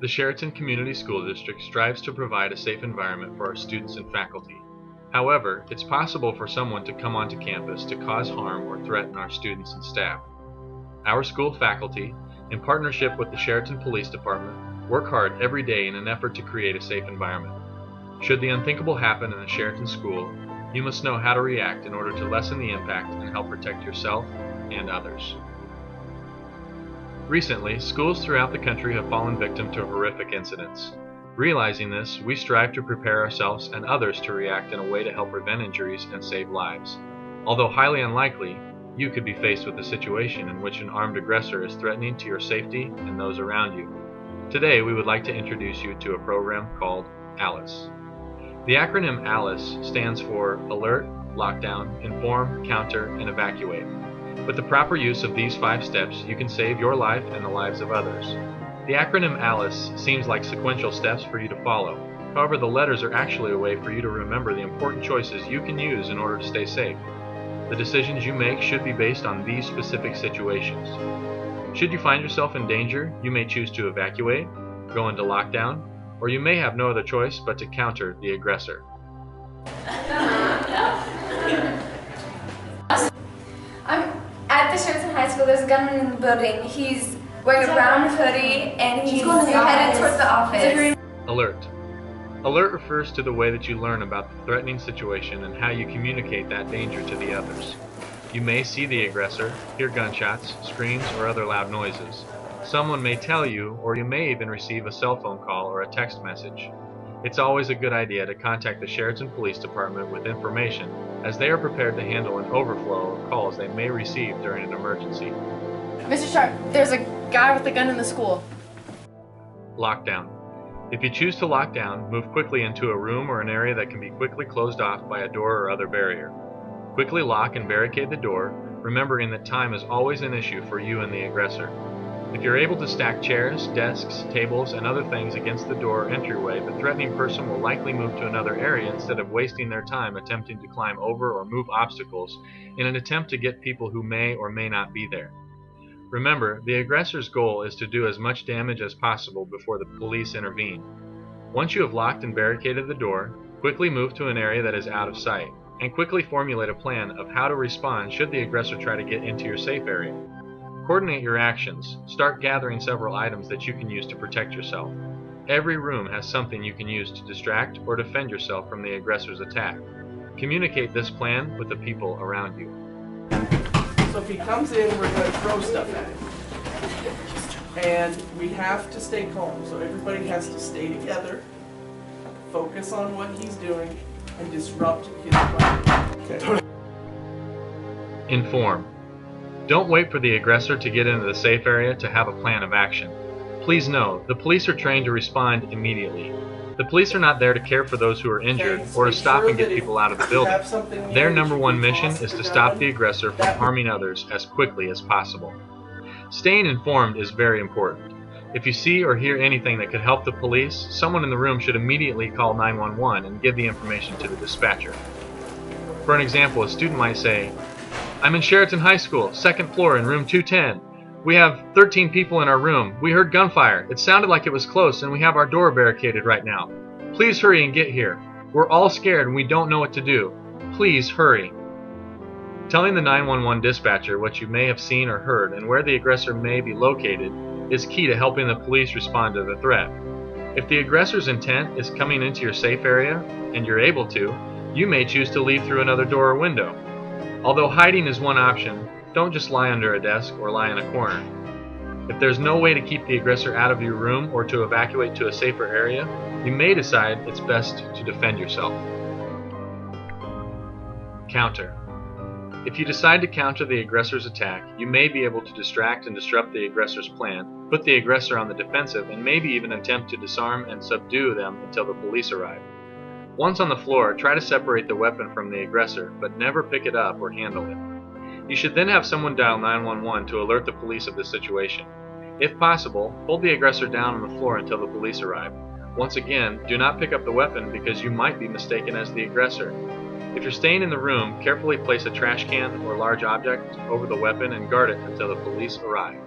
The Chariton Community School District strives to provide a safe environment for our students and faculty. However, it's possible for someone to come onto campus to cause harm or threaten our students and staff. Our school faculty, in partnership with the Chariton Police Department, work hard every day in an effort to create a safe environment. Should the unthinkable happen in a Chariton school, you must know how to react in order to lessen the impact and help protect yourself and others. Recently, schools throughout the country have fallen victim to horrific incidents. Realizing this, we strive to prepare ourselves and others to react in a way to help prevent injuries and save lives. Although highly unlikely, you could be faced with a situation in which an armed aggressor is threatening to your safety and those around you. Today, we would like to introduce you to a program called ALICE. The acronym ALICE stands for Alert, Lockdown, Inform, Counter, and Evacuate. With the proper use of these 5 steps, you can save your life and the lives of others. The acronym ALICE seems like sequential steps for you to follow. However, the letters are actually a way for you to remember the important choices you can use in order to stay safe. The decisions you make should be based on these specific situations. Should you find yourself in danger, you may choose to evacuate, go into lockdown, or you may have no other choice but to counter the aggressor. At the Chariton High School, there's a gunman in the building. He's wearing a brown hoodie and he's headed towards the office. Alert. Alert refers to the way that you learn about the threatening situation and how you communicate that danger to the others. You may see the aggressor, hear gunshots, screams, or other loud noises. Someone may tell you, or you may even receive a cell phone call or a text message. It's always a good idea to contact the Chariton Police Department with information, as they are prepared to handle an overflow of calls they may receive during an emergency. Mr. Sharp, there's a guy with a gun in the school. Lockdown. If you choose to lock down, move quickly into a room or an area that can be quickly closed off by a door or other barrier. Quickly lock and barricade the door, remembering that time is always an issue for you and the aggressor. If you're able to stack chairs, desks, tables, and other things against the door or entryway, the threatening person will likely move to another area instead of wasting their time attempting to climb over or move obstacles in an attempt to get people who may or may not be there. Remember, the aggressor's goal is to do as much damage as possible before the police intervene. Once you have locked and barricaded the door, quickly move to an area that is out of sight, and quickly formulate a plan of how to respond should the aggressor try to get into your safe area. Coordinate your actions. Start gathering several items that you can use to protect yourself. Every room has something you can use to distract or defend yourself from the aggressor's attack. Communicate this plan with the people around you. So if he comes in, we're going to throw stuff at him. And we have to stay calm. So everybody has to stay together, focus on what he's doing, and disrupt his plan. Okay. Inform. Don't wait for the aggressor to get into the safe area to have a plan of action. Please know, the police are trained to respond immediately. The police are not there to care for those who are injured or to stop and get people out of the building. Their number one mission is to stop the aggressor from harming others as quickly as possible. Staying informed is very important. If you see or hear anything that could help the police, someone in the room should immediately call 911 and give the information to the dispatcher. For an example, a student might say, "I'm in Chariton High School, 2nd floor in room 210. We have 13 people in our room. We heard gunfire. It sounded like it was close and we have our door barricaded right now. Please hurry and get here. We're all scared and we don't know what to do. Please hurry." Telling the 911 dispatcher what you may have seen or heard and where the aggressor may be located is key to helping the police respond to the threat. If the aggressor's intent is coming into your safe area and you're able to, you may choose to leave through another door or window. Although hiding is one option, don't just lie under a desk or lie in a corner. If there's no way to keep the aggressor out of your room or to evacuate to a safer area, you may decide it's best to defend yourself. Counter. If you decide to counter the aggressor's attack, you may be able to distract and disrupt the aggressor's plan, put the aggressor on the defensive, and maybe even attempt to disarm and subdue them until the police arrive. Once on the floor, try to separate the weapon from the aggressor, but never pick it up or handle it. You should then have someone dial 911 to alert the police of the situation. If possible, hold the aggressor down on the floor until the police arrive. Once again, do not pick up the weapon because you might be mistaken as the aggressor. If you're staying in the room, carefully place a trash can or large object over the weapon and guard it until the police arrive.